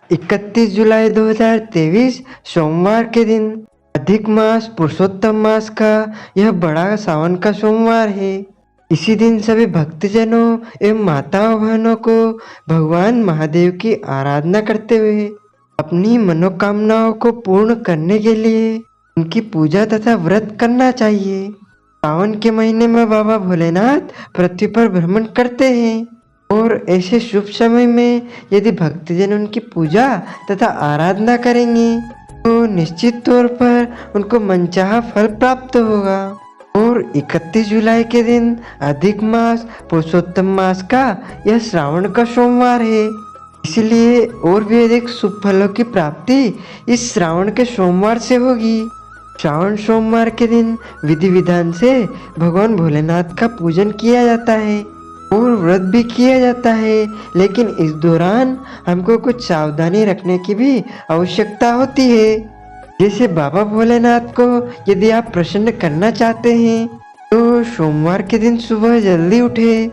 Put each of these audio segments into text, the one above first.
31 जुलाई 2023 सोमवार के दिन अधिक मास पुरुषोत्तम मास का यह बड़ा सावन का सोमवार है। इसी दिन सभी भक्तजनों एवं माताओं बहनों को भगवान महादेव की आराधना करते हुए अपनी मनोकामनाओं को पूर्ण करने के लिए उनकी पूजा तथा व्रत करना चाहिए। सावन के महीने में बाबा भोलेनाथ पृथ्वी पर भ्रमण करते हैं और ऐसे शुभ समय में यदि भक्तजन उनकी पूजा तथा आराधना करेंगे तो निश्चित तौर पर उनको मनचाहा फल प्राप्त होगा। और 31 जुलाई के दिन अधिक मास पुरुषोत्तम मास का यह श्रावण का सोमवार है, इसलिए और भी अधिक शुभ फलों की प्राप्ति इस श्रावण के सोमवार से होगी। श्रावण सोमवार के दिन विधि विधान से भगवान भोलेनाथ का पूजन किया जाता है और व्रत भी किया जाता है, लेकिन इस दौरान हमको कुछ सावधानी रखने की भी आवश्यकता होती है। जैसे बाबा भोलेनाथ को यदि आप प्रसन्न करना चाहते हैं तो सोमवार के दिन सुबह जल्दी उठे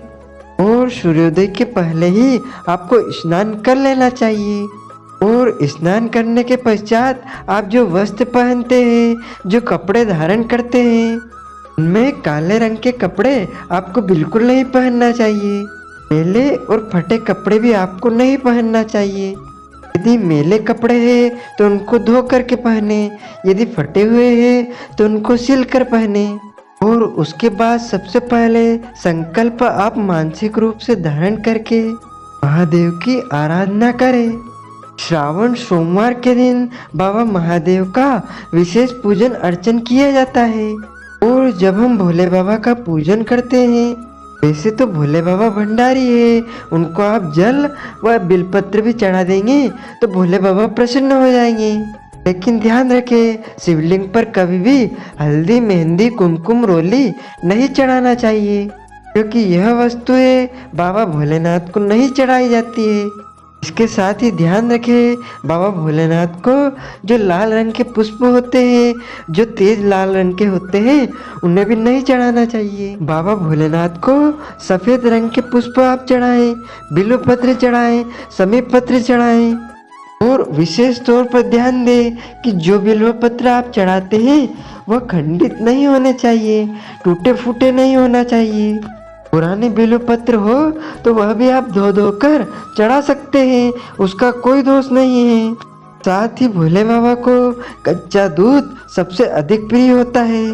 और सूर्योदय के पहले ही आपको स्नान कर लेना चाहिए। और स्नान करने के पश्चात आप जो वस्त्र पहनते हैं, जो कपड़े धारण करते हैं, उनमें काले रंग के कपड़े आपको बिल्कुल नहीं पहनना चाहिए। मैले और फटे कपड़े भी आपको नहीं पहनना चाहिए। यदि मैले कपड़े हैं तो उनको धो करके पहने, यदि फटे हुए हैं तो उनको सिल कर पहने। और उसके बाद सबसे पहले संकल्प आप मानसिक रूप से धारण करके महादेव की आराधना करें। श्रावण सोमवार के दिन बाबा महादेव का विशेष पूजन अर्चन किया जाता है। और जब हम भोले बाबा का पूजन करते हैं, वैसे तो भोले बाबा भंडारी है, उनको आप जल व बिलपत्र भी चढ़ा देंगे तो भोले बाबा प्रसन्न हो जाएंगे। लेकिन ध्यान रखें, शिवलिंग पर कभी भी हल्दी, मेहंदी, कुमकुम, रोली नहीं चढ़ाना चाहिए, क्योंकि यह वस्तुएं बाबा भोलेनाथ को नहीं चढ़ाई जाती है। इसके साथ ही ध्यान रखें, बाबा भोलेनाथ को जो लाल रंग के पुष्प होते हैं, जो तेज लाल रंग के होते हैं, उन्हें भी नहीं चढ़ाना चाहिए। बाबा भोलेनाथ को सफेद रंग के पुष्प आप चढ़ाएं, बिल्वपत्र चढ़ाएं, समीप पत्र चढ़ाएं। और विशेष तौर पर ध्यान दें कि जो बिल्वपत्र आप चढ़ाते हैं वह खंडित नहीं होने चाहिए, टूटे फूटे नहीं होना चाहिए। पुराने बिल्वपत्र हो तो वह भी आप धो धो कर चढ़ा सकते हैं, उसका कोई दोष नहीं है। साथ ही भोले बाबा को कच्चा दूध सबसे अधिक प्रिय होता है।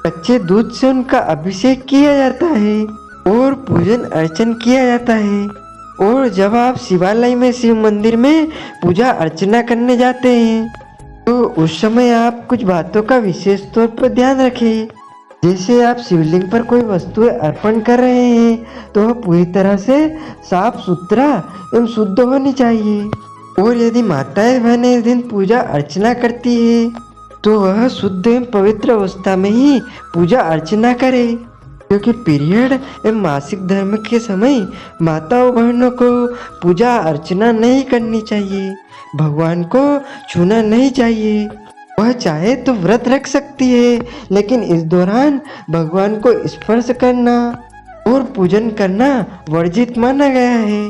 कच्चे दूध से उनका अभिषेक किया जाता है और पूजन अर्चन किया जाता है। और जब आप शिवालय में, शिव मंदिर में पूजा अर्चना करने जाते हैं तो उस समय आप कुछ बातों का विशेष तौर पर ध्यान रखें। जैसे आप शिवलिंग पर कोई वस्तुएं अर्पण कर रहे हैं तो वह पूरी तरह से साफ सुथरा एवं शुद्ध होनी चाहिए। और यदि माताएं बहनें इस दिन पूजा अर्चना करती है तो वह शुद्ध एवं पवित्र अवस्था में ही पूजा अर्चना करे, क्योंकि पीरियड एवं मासिक धर्म के समय माताओं बहनों को पूजा अर्चना नहीं करनी चाहिए, भगवान को छूना नहीं चाहिए। वह चाहे तो व्रत रख सकती है, लेकिन इस दौरान भगवान को स्पर्श करना और पूजन करना वर्जित माना गया है।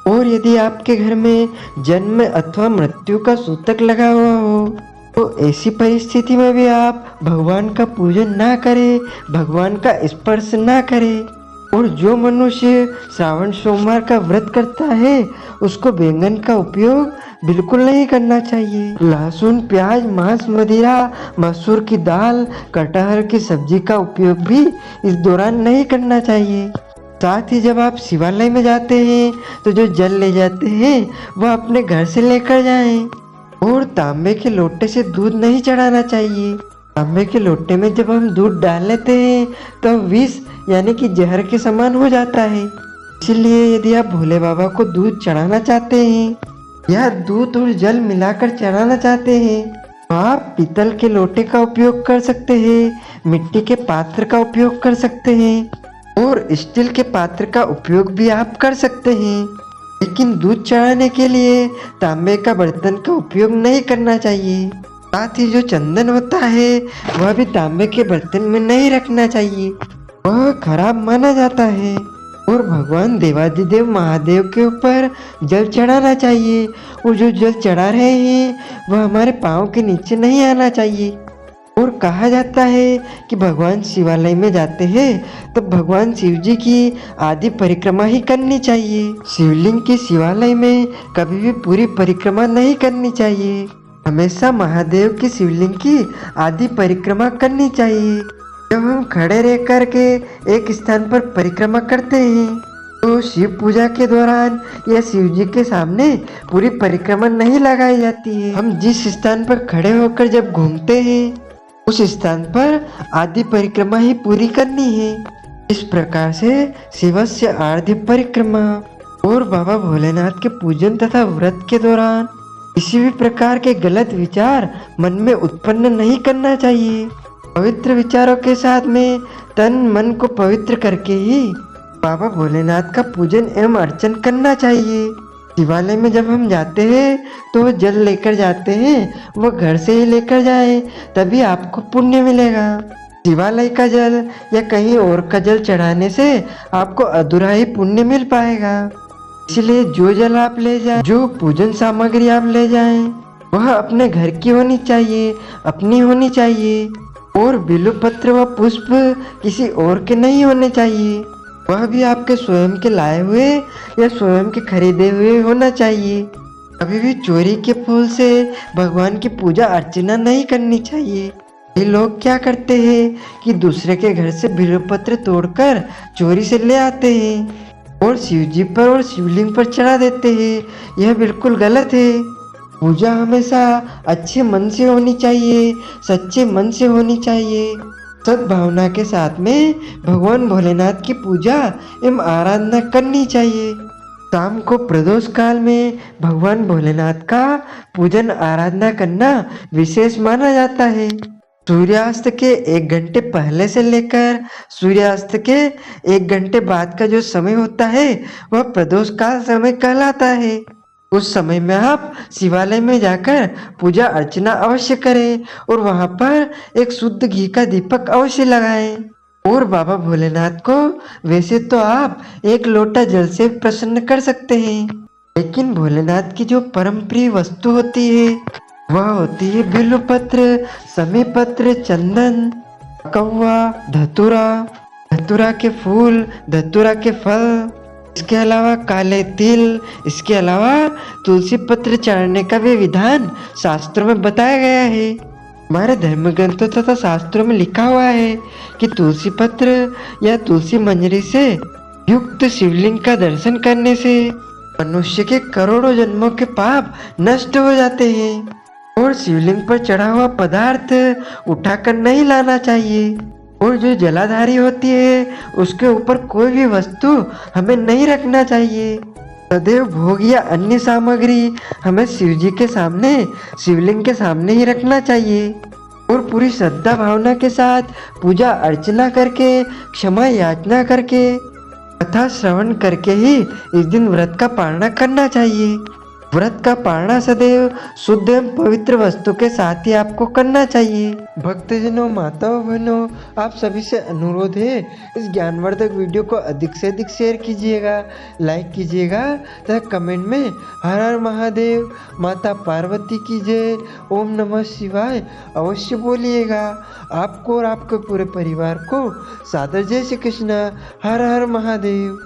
और यदि आपके घर में जन्म अथवा मृत्यु का सूतक लगा हुआ हो तो ऐसी परिस्थिति में भी आप भगवान का पूजन ना करें, भगवान का स्पर्श ना करें। और जो मनुष्य श्रावण सोमवार का व्रत करता है उसको बैंगन का उपयोग बिल्कुल नहीं करना चाहिए। लहसुन, प्याज, मांस, मदिरा, मसूर की दाल, कटहल की सब्जी का उपयोग भी इस दौरान नहीं करना चाहिए। साथ ही जब आप शिवालय में जाते हैं तो जो जल ले जाते हैं वह अपने घर से लेकर जाएं। और तांबे के लोटे से दूध नहीं चढ़ाना चाहिए। तांबे के लोटे में जब हम दूध डाल लेते हैं तो विष यानी कि जहर के समान हो जाता है। इसलिए यदि आप भोले बाबा को दूध चढ़ाना चाहते हैं या दूध और जल मिलाकर चढ़ाना चाहते हैं तो आप पीतल के लोटे का उपयोग कर सकते हैं, मिट्टी के पात्र का उपयोग कर सकते हैं और स्टील के पात्र का उपयोग भी आप कर सकते हैं। लेकिन दूध चढ़ाने के लिए तांबे का बर्तन का उपयोग नहीं करना चाहिए। साथ ही जो चंदन होता है वह भी तांबे के बर्तन में नहीं रखना चाहिए, वह खराब माना जाता है। और भगवान देवाधिदेव महादेव के ऊपर जल चढ़ाना चाहिए। और जो जल चढ़ा रहे हैं वह हमारे पाँव के नीचे नहीं आना चाहिए। और कहा जाता है कि भगवान शिवालय में जाते हैं तो भगवान शिव जी की आधी परिक्रमा ही करनी चाहिए। शिवलिंग की शिवालय में कभी भी पूरी परिक्रमा नहीं करनी चाहिए। हमेशा महादेव की शिवलिंग की आधी परिक्रमा करनी चाहिए। जब हम खड़े रह कर के एक स्थान पर परिक्रमा करते हैं तो शिव पूजा के दौरान या शिव जी के सामने पूरी परिक्रमा नहीं लगाई जाती है। हम जिस स्थान पर खड़े होकर जब घूमते हैं उस स्थान पर आधी परिक्रमा ही पूरी करनी है। इस प्रकार से शिवस्य आर्धि परिक्रमा। और बाबा भोलेनाथ के पूजन तथा व्रत के दौरान किसी भी प्रकार के गलत विचार मन में उत्पन्न नहीं करना चाहिए। पवित्र विचारों के साथ में तन मन को पवित्र करके ही बाबा भोलेनाथ का पूजन एवं अर्चन करना चाहिए। शिवालय में जब हम जाते हैं तो जल लेकर जाते हैं, वो घर से ही लेकर जाए तभी आपको पुण्य मिलेगा। शिवालय का जल या कहीं और का जल चढ़ाने से आपको अधूरा ही पुण्य मिल पाएगा। इसलिए जो जल आप ले जाएं, जो पूजन सामग्री आप ले जाएं, वह अपने घर की होनी चाहिए, अपनी होनी चाहिए। और बिल्वपत्र व पुष्प किसी और के नहीं होने चाहिए, वह भी आपके स्वयं के लाए हुए या स्वयं के खरीदे हुए होना चाहिए। कभी भी चोरी के फूल से भगवान की पूजा अर्चना नहीं करनी चाहिए। ये लोग क्या करते हैं कि दूसरे के घर से बिल्वपत्र तोड़कर चोरी से ले आते हैं और शिव जी पर और शिवलिंग पर चढ़ा देते हैं। यह बिल्कुल गलत है। पूजा हमेशा अच्छे मन से होनी चाहिए, सच्चे मन से होनी चाहिए। सद्भावना के साथ में भगवान भोलेनाथ की पूजा एवं आराधना करनी चाहिए। शाम को प्रदोष काल में भगवान भोलेनाथ का पूजन आराधना करना विशेष माना जाता है। सूर्यास्त के 1 घंटे पहले से लेकर सूर्यास्त के 1 घंटे बाद का जो समय होता है वह प्रदोष काल समय कहलाता है। उस समय में आप शिवालय में जाकर पूजा अर्चना अवश्य करें और वहां पर एक शुद्ध घी का दीपक अवश्य लगाएं। और बाबा भोलेनाथ को वैसे तो आप 1 लोटा जल से प्रसन्न कर सकते हैं, लेकिन भोलेनाथ की जो परम प्रिय वस्तु होती है वह होती है बिल्वपत्र, समीपत्र, चंदन, कौवा, धतूरा, धतूरा के फूल, धतूरा के फल, इसके अलावा काले तिल, इसके अलावा तुलसी पत्र चढ़ाने का भी विधान शास्त्रों में बताया गया है। हमारे धर्म ग्रंथों तथा शास्त्रों में लिखा हुआ है कि तुलसी पत्र या तुलसी मंजरी से युक्त शिवलिंग का दर्शन करने से मनुष्य के करोड़ों जन्मों के पाप नष्ट हो जाते हैं। और शिवलिंग पर चढ़ा हुआ पदार्थ उठाकर नहीं लाना चाहिए। और जो जलाधारी होती है उसके ऊपर कोई भी वस्तु हमें नहीं रखना चाहिए। सदैव भोग या अन्य सामग्री हमें शिव जी के सामने, शिवलिंग के सामने ही रखना चाहिए। और पूरी श्रद्धा भावना के साथ पूजा अर्चना करके, क्षमा याचना करके, कथा श्रवण करके ही इस दिन व्रत का पालना करना चाहिए। व्रत का पालना सदैव शुद्ध एवं पवित्र वस्तु के साथ ही आपको करना चाहिए। भक्तजनों, माताओं, बहनों, आप सभी से अनुरोध है इस ज्ञानवर्धक वीडियो को अधिक से अधिक शेयर कीजिएगा, लाइक कीजिएगा तथा कमेंट में हर हर महादेव, माता पार्वती की जय, ओम नमः शिवाय अवश्य बोलिएगा। आपको और आपके पूरे परिवार को सादर जय श्री कृष्ण। हर हर महादेव।